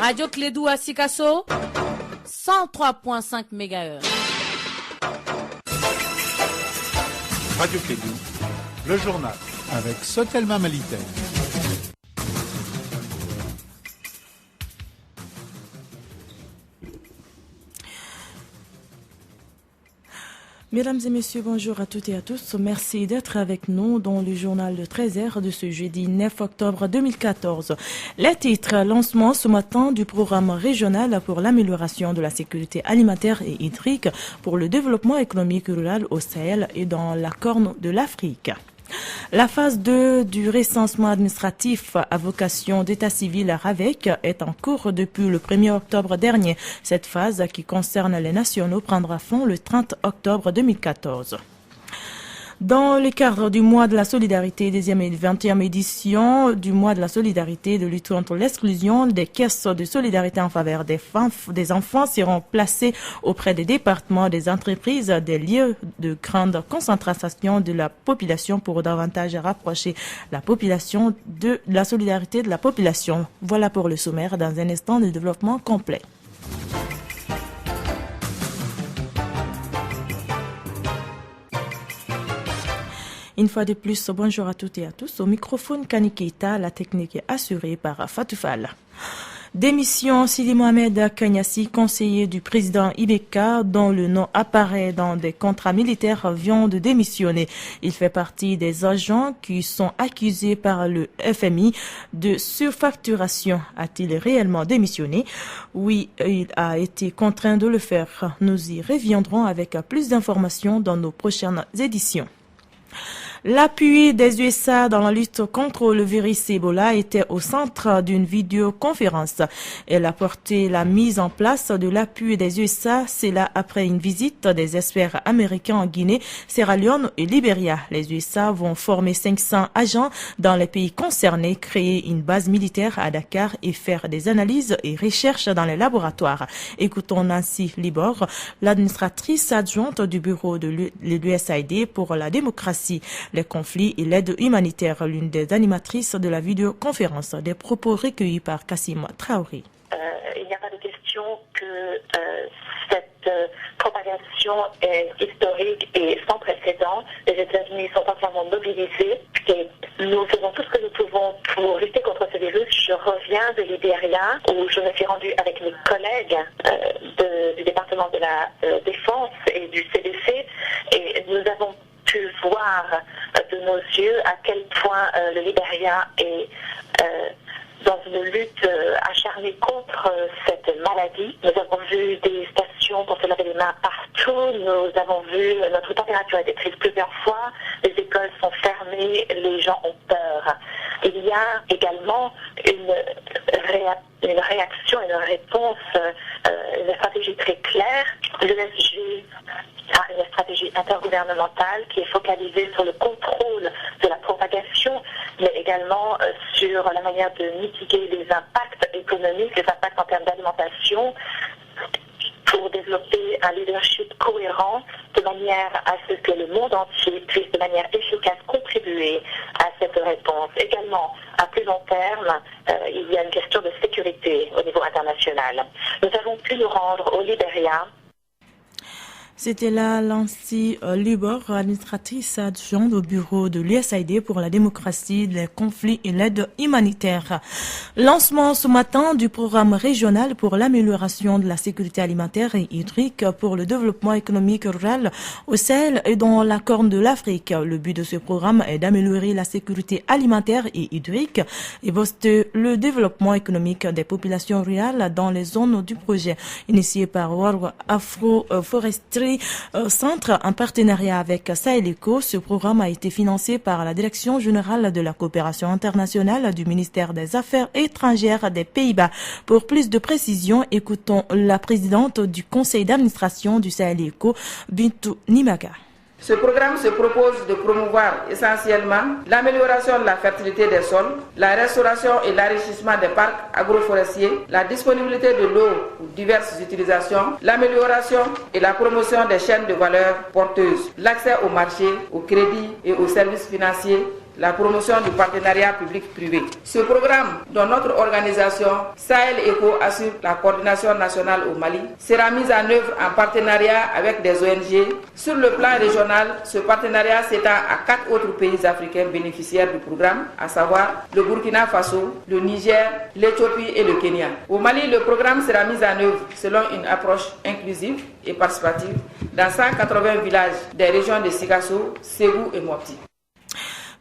Radio Clédou à Sikasso, 103.5 MHz. Radio Clédou, le journal, avec Sotelma Malitaire. Mesdames et messieurs, bonjour à toutes et à tous. Merci d'être avec nous dans le journal de 13h de ce jeudi 9 octobre 2014. Les titres, lancement ce matin du programme régional pour l'amélioration de la sécurité alimentaire et hydrique pour le développement économique rural au Sahel et dans la Corne de l'Afrique. La phase 2 du recensement administratif à vocation d'état civil à RAVEC est en cours depuis le 1er octobre dernier. Cette phase, qui concerne les nationaux, prendra fin le 30 octobre 2014. Dans le cadre du mois de la solidarité, 20e édition du mois de la solidarité de lutte contre l'exclusion, des caisses de solidarité en faveur des enfants seront placées auprès des départements, des entreprises, des lieux de grande concentration de la population pour davantage rapprocher la population de la solidarité de la population. Voilà pour le sommaire. Dans un instant, le développement complet. Une fois de plus, bonjour à toutes et à tous. Au microphone, Kani Keita, la technique est assurée par Fatou Fall. Démission Sidi Mohamed Kanyassi, conseiller du président Ibeka, dont le nom apparaît dans des contrats militaires, vient de démissionner. Il fait partie des agents qui sont accusés par le FMI de surfacturation. A-t-il réellement démissionné? Oui, il a été contraint de le faire. Nous y reviendrons avec plus d'informations dans nos prochaines éditions. L'appui des USA dans la lutte contre le virus Ebola était au centre d'une vidéoconférence. Elle a porté la mise en place de l'appui des USA, c'est là après une visite des experts américains en Guinée, Sierra Leone et Libéria. Les USA vont former 500 agents dans les pays concernés, créer une base militaire à Dakar et faire des analyses et recherches dans les laboratoires. Écoutons Nancy Libor, l'administratrice adjointe du bureau de l'USAID pour la démocratie, les conflits et l'aide humanitaire, l'une des animatrices de la vidéoconférence. Des propos recueillis par Kassim Traoré. Il n'y a pas de question que cette propagation est historique et sans précédent. Les États-Unis sont entièrement mobilisés et nous faisons tout ce que nous pouvons pour lutter contre ce virus. Je reviens de Libéria où je me suis rendue avec mes collègues du département de la Défense et du CDC et nous avons pu voir de nos yeux à quel point le Libéria est dans une lutte acharnée contre cette maladie. Nous avons vu des stations pour se laver les mains partout. Nous avons vu notre température a été prise plusieurs fois. Les écoles sont fermées. Les gens ont peur. Il y a également une réaction, une réponse, une stratégie très claire. L'ESG a une stratégie intergouvernementale qui est focalisée sur le contrôle de la propagation, mais également sur la manière de mitiguer les impacts économiques, les impacts en termes d'alimentation, pour développer un leadership cohérent de manière à ce que le monde entier puisse de manière efficace contribuer à cette réponse. Également, à plus long terme, il y a une question de sécurité au niveau international. Nous avons pu nous rendre au Libéria. C'était là Nancy Libor, administratrice adjointe au bureau de l'USAID pour la démocratie, les conflits et l'aide humanitaire. Lancement ce matin du programme régional pour l'amélioration de la sécurité alimentaire et hydrique pour le développement économique rural au Sahel et dans la Corne de l'Afrique. Le but de ce programme est d'améliorer la sécurité alimentaire et hydrique et booster le développement économique des populations rurales dans les zones du projet. Initié par World Afro-Forestry Centre en partenariat avec Sahelco, ce programme a été financé par la Direction générale de la coopération internationale du ministère des Affaires étrangères des Pays-Bas. Pour plus de précisions, écoutons la présidente du conseil d'administration du Sahelco, Bintou Nimaga. Ce programme se propose de promouvoir essentiellement l'amélioration de la fertilité des sols, la restauration et l'enrichissement des parcs agroforestiers, la disponibilité de l'eau pour diverses utilisations, l'amélioration et la promotion des chaînes de valeur porteuses, l'accès au marché, au crédit et aux services financiers la promotion du partenariat public-privé. Ce programme, dont notre organisation Sahel Eco assure la coordination nationale au Mali, sera mis en œuvre en partenariat avec des ONG. Sur le plan régional, ce partenariat s'étend à 4 autres pays africains bénéficiaires du programme, à savoir le Burkina Faso, le Niger, l'Éthiopie et le Kenya. Au Mali, le programme sera mis en œuvre selon une approche inclusive et participative dans 180 villages des régions de Sikasso, Ségou et Mopti.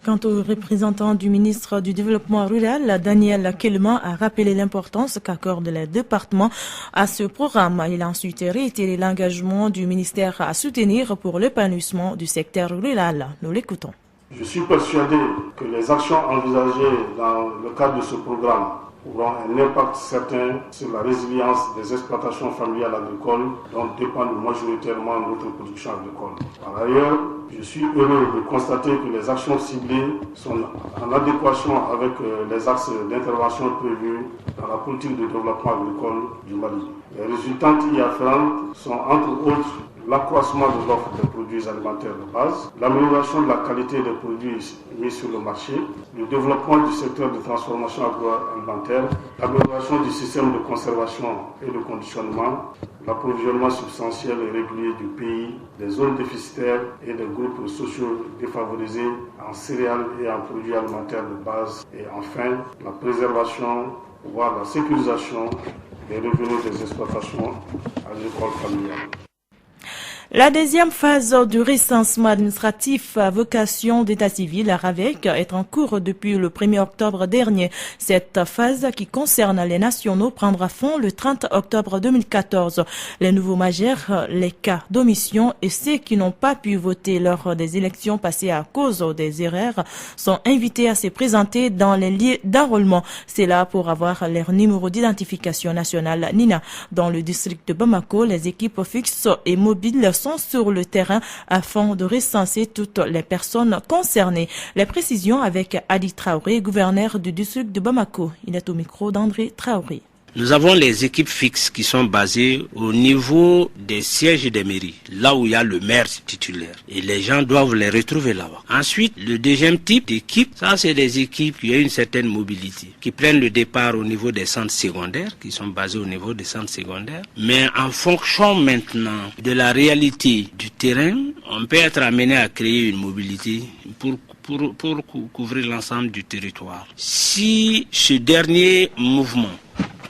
Quant au représentant du ministre du Développement rural, Daniel Kelman a rappelé l'importance qu'accordent les départements à ce programme. Il a ensuite réitéré l'engagement du ministère à soutenir pour l'épanouissement du secteur rural. Nous l'écoutons. Je suis persuadé que les actions envisagées dans le cadre de ce programme auront un impact certain sur la résilience des exploitations familiales agricoles dont dépend majoritairement notre production agricole. Par ailleurs, je suis heureux de constater que les actions ciblées sont en adéquation avec les axes d'intervention prévus dans la politique de développement agricole du Mali. Les résultantes y afférentes sont entre autres l'accroissement de l'offre de produits alimentaires de base, l'amélioration de la qualité des produits mis sur le marché, le développement du secteur de transformation agroalimentaire, l'amélioration du système de conservation et de conditionnement, l'approvisionnement substantiel et régulier du pays, des zones déficitaires et des groupes sociaux défavorisés en céréales et en produits alimentaires de base, et enfin la préservation, voire la sécurisation des revenus des exploitations agricoles familiales. La deuxième phase du recensement administratif à vocation d'état civil à RAVEC est en cours depuis le 1er octobre dernier. Cette phase qui concerne les nationaux prendra fin le 30 octobre 2014. Les nouveaux majeurs, les cas d'omission et ceux qui n'ont pas pu voter lors des élections passées à cause des erreurs sont invités à se présenter dans les lieux d'enrôlement. C'est là pour avoir leur numéro d'identification nationale NINA. Dans le district de Bamako, les équipes fixes et mobiles sont sur le terrain afin de recenser toutes les personnes concernées. Les précisions avec Adi Traoré, gouverneur du district de Bamako. Il est au micro d'André Traoré. Nous avons les équipes fixes qui sont basées au niveau des sièges des mairies, là où il y a le maire titulaire. Et les gens doivent les retrouver là-bas. Ensuite, le deuxième type d'équipe, ça c'est des équipes qui ont une certaine mobilité, qui prennent le départ au niveau des centres secondaires, qui sont basés au niveau des centres secondaires. Mais en fonction maintenant de la réalité du terrain, on peut être amené à créer une mobilité pour couvrir l'ensemble du territoire. Si ce dernier mouvement,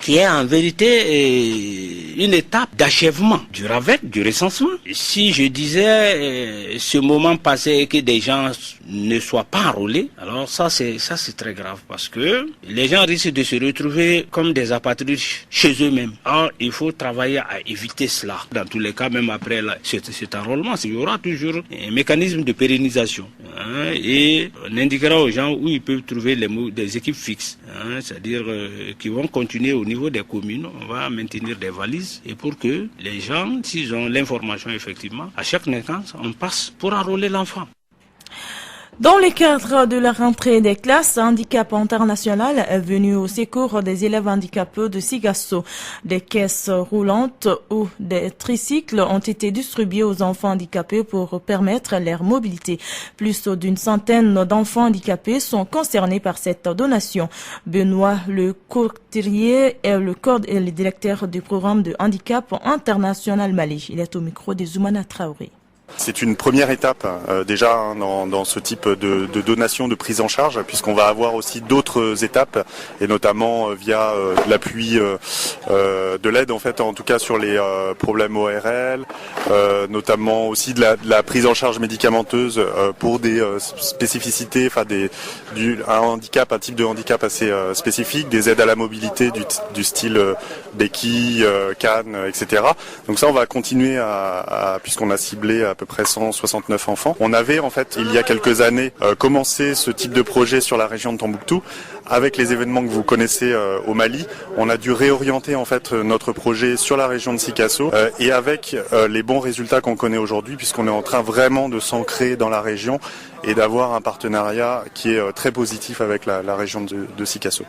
qui est en vérité une étape d'achèvement du RAVEC, du recensement. Si je disais ce moment passé et que des gens ne soient pas enrôlés, alors ça c'est très grave parce que les gens risquent de se retrouver comme des apatrides chez eux-mêmes. Alors il faut travailler à éviter cela. Dans tous les cas, même après cet enrôlement, il y aura toujours un mécanisme de pérennisation. Et on indiquera aux gens où ils peuvent trouver des équipes fixes, c'est-à-dire qui vont continuer au niveau des communes. On va maintenir des valises et pour que les gens, s'ils ont l'information effectivement, à chaque naissance, on passe pour enrôler l'enfant. Dans le cadre de la rentrée des classes, Handicap International est venu au secours des élèves handicapés de Sikasso. Des caisses roulantes ou des tricycles ont été distribués aux enfants handicapés pour permettre leur mobilité. Plus d'une centaine d'enfants handicapés sont concernés par cette donation. Benoît Le Courtirier est le directeur du programme de Handicap International Mali. Il est au micro de Zoumana Traoré. C'est une première étape déjà dans ce type de donation, de prise en charge, puisqu'on va avoir aussi d'autres étapes, et notamment via l'appui de l'aide en fait, en tout cas sur les problèmes ORL, notamment aussi de la prise en charge médicamenteuse pour des spécificités, enfin un type de handicap assez spécifique, des aides à la mobilité du style béquille, canne, etc. Donc ça, on va continuer puisqu'on a ciblé à peu près 169 enfants. On avait en fait il y a quelques années commencé ce type de projet sur la région de Tombouctou. Avec les événements que vous connaissez au Mali, on a dû réorienter en fait notre projet sur la région de Sikasso et avec les bons résultats qu'on connaît aujourd'hui, puisqu'on est en train vraiment de s'ancrer dans la région et d'avoir un partenariat qui est très positif avec la région de Sikasso.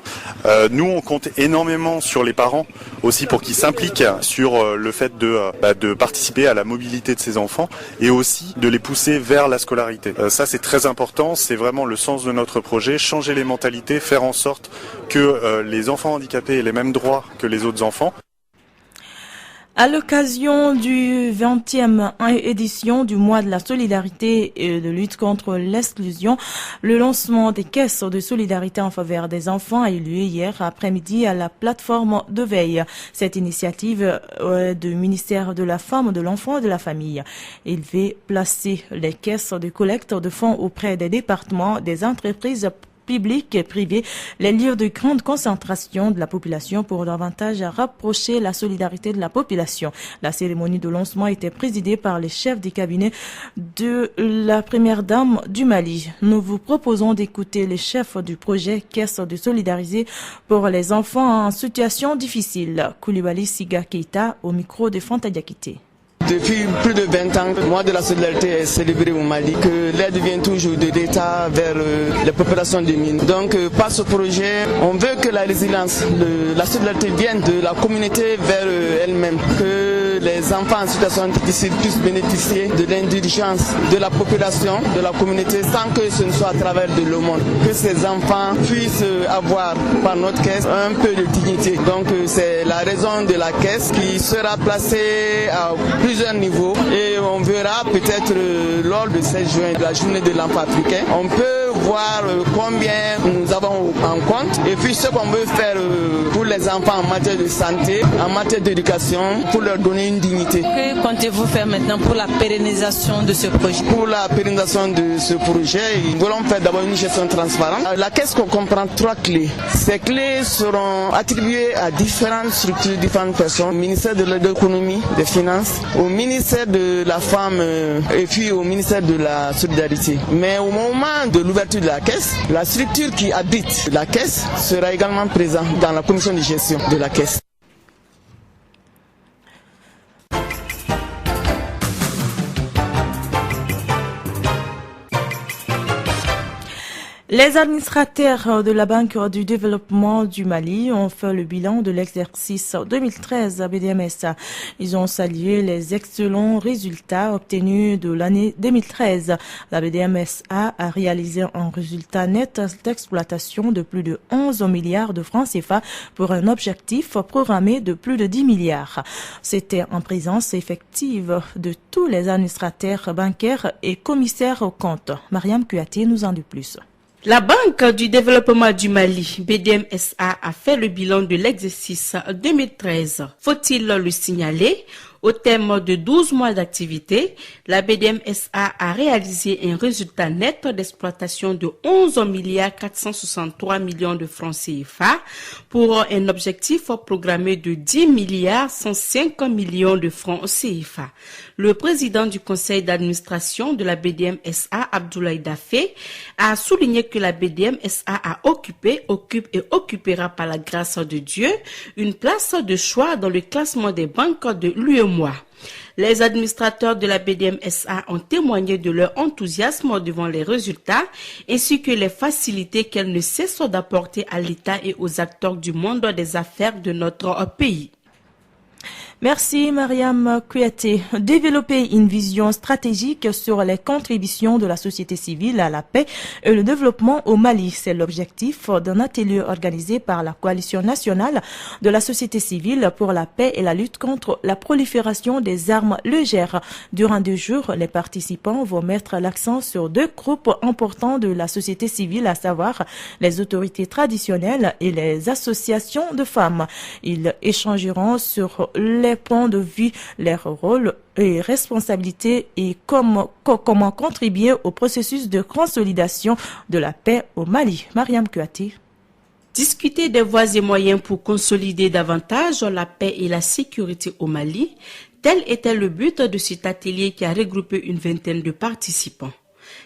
Nous, on compte énormément sur les parents aussi pour qu'ils s'impliquent sur le fait de participer à la mobilité de ces enfants et aussi de les pousser vers la scolarité. Ça, c'est très important, c'est vraiment le sens de notre projet, changer les mentalités, faire en sorte que les enfants handicapés aient les mêmes droits que les autres enfants. À l'occasion du 20e édition du mois de la solidarité et de lutte contre l'exclusion, le lancement des caisses de solidarité en faveur des enfants a eu lieu hier après-midi à la plateforme de veille. Cette initiative du ministère de la Femme, de l'Enfant et de la Famille. Il veut placer les caisses de collecte de fonds auprès des départements, des entreprises publics et privés, les lieux de grande concentration de la population pour davantage rapprocher la solidarité de la population. La cérémonie de lancement était présidée par les chefs du cabinet de la première dame du Mali. Nous vous proposons d'écouter les chefs du projet Caisse de solidarité pour les enfants en situation difficile. Koulibaly Siga Keita au micro de Fanta Diakité. Depuis plus de 20 ans, le mois de la solidarité est célébré au Mali, que l'aide vient toujours de l'État vers les populations des mines. Donc par ce projet, on veut que la résilience, la solidarité vienne de la communauté vers elle-même, que les enfants en situation difficile puissent bénéficier de l'indulgence de la population, de la communauté, sans que ce ne soit à travers de le monde. Que ces enfants puissent avoir par notre caisse un peu de dignité. Donc c'est la raison de la caisse qui sera placée à plusieurs niveaux et on verra peut-être lors de 16 juin, la journée de l'enfant africain, on peut voir combien nous avons en compte et puis ce qu'on veut faire pour les enfants en matière de santé, en matière d'éducation, pour leur donner une dignité. Que comptez-vous faire maintenant pour la pérennisation de ce projet? Pour la pérennisation de ce projet, nous voulons faire d'abord une gestion transparente. La caisse comprend 3 clés. Ces clés seront attribuées à différentes structures, différentes personnes, au ministère de l'économie, des finances, au ministère de la femme et puis au ministère de la solidarité. Mais au moment de l'ouverture de la caisse, la structure qui habite la caisse sera également présente dans la commission de gestion de la caisse. Les administrateurs de la Banque du développement du Mali ont fait le bilan de l'exercice 2013 à BDMSA. Ils ont salué les excellents résultats obtenus de l'année 2013. La BDMSA a réalisé un résultat net d'exploitation de plus de 11 milliards de francs CFA pour un objectif programmé de plus de 10 milliards. C'était en présence effective de tous les administrateurs bancaires et commissaires aux comptes. Mariam Kouyaté nous en dit plus. La Banque du développement du Mali, BDMSA, a fait le bilan de l'exercice 2013. Faut-il le signaler? Au terme de 12 mois d'activité, la BDMSA a réalisé un résultat net d'exploitation de 11 milliards 463 millions de francs CFA pour un objectif programmé de 10 milliards 105 millions de francs CFA. Le président du conseil d'administration de la BDMSA, Abdoulaye Dafé, a souligné que la BDMSA occupe et occupera par la grâce de Dieu une place de choix dans le classement des banques de l'UEMOA. Les administrateurs de la BDMSA ont témoigné de leur enthousiasme devant les résultats ainsi que les facilités qu'elle ne cesse d'apporter à l'État et aux acteurs du monde des affaires de notre pays. Merci Mariam Kouyaté. Développer une vision stratégique sur les contributions de la société civile à la paix et le développement au Mali. C'est l'objectif d'un atelier organisé par la Coalition nationale de la société civile pour la paix et la lutte contre la prolifération des armes légères. Durant 2 jours, les participants vont mettre l'accent sur 2 groupes importants de la société civile, à savoir les autorités traditionnelles et les associations de femmes. Ils échangeront sur les points de vue, leurs rôles et responsabilités et comment contribuer au processus de consolidation de la paix au Mali. Mariam Kouyaté. Discuter des voies et moyens pour consolider davantage la paix et la sécurité au Mali, tel était le but de cet atelier qui a regroupé une vingtaine de participants.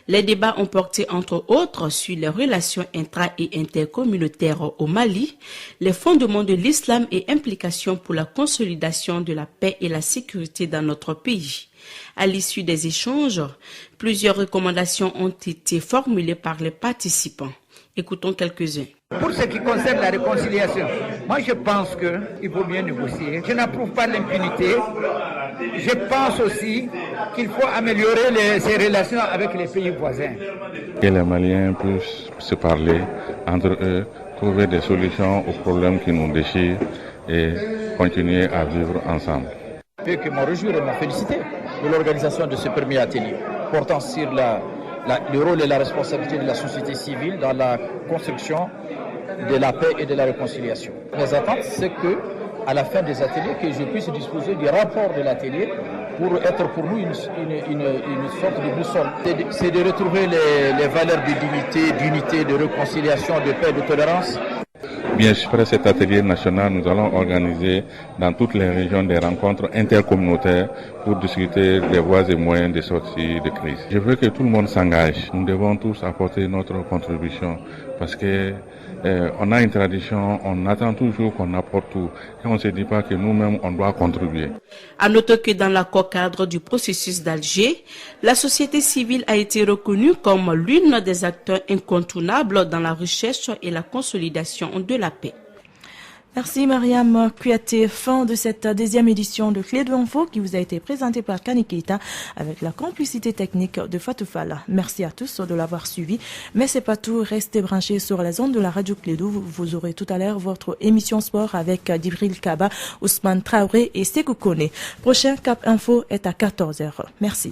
Les débats ont porté entre autres sur les relations intra- et intercommunautaires au Mali, les fondements de l'islam et implications pour la consolidation de la paix et la sécurité dans notre pays. À l'issue des échanges, plusieurs recommandations ont été formulées par les participants. Écoutons quelques-uns. Pour ce qui concerne la réconciliation, moi je pense qu'il vaut bien négocier. Je n'approuve pas l'impunité. Je pense aussi qu'il faut améliorer ces relations avec les pays voisins. Que les Maliens puissent se parler entre eux, trouver des solutions aux problèmes qui nous déchirent et continuer à vivre ensemble. Je peux que me réjouir et me féliciter de l'organisation de ce premier atelier portant sur le rôle et la responsabilité de la société civile dans la construction de la paix et de la réconciliation. Mes attentes, c'est que, à la fin des ateliers, que je puisse disposer du rapport de l'atelier pour être pour nous une sorte de boussole. C'est de retrouver les valeurs de dignité, d'unité, de réconciliation, de paix, de tolérance. Bien après cet atelier national, nous allons organiser dans toutes les régions des rencontres intercommunautaires pour discuter des voies et moyens de sortie de crise. Je veux que tout le monde s'engage. Nous devons tous apporter notre contribution parce que on a une tradition, on attend toujours qu'on apporte tout et on ne se dit pas que nous-mêmes on doit contribuer. À noter que dans l'accord cadre du processus d'Alger, la société civile a été reconnue comme l'une des acteurs incontournables dans la recherche et la consolidation de la paix. Merci Mariam Kouyaté. Fin de cette deuxième édition de Clé de l'info qui vous a été présentée par Kani Keita avec la complicité technique de Fatou Fall. Merci à tous de l'avoir suivi. Mais c'est pas tout. Restez branchés sur les ondes de la radio Clédou. Vous aurez tout à l'heure votre émission sport avec Djibril Kaba, Ousmane Traoré et Sékou Kone. Prochain Cap Info est à 14h. Merci.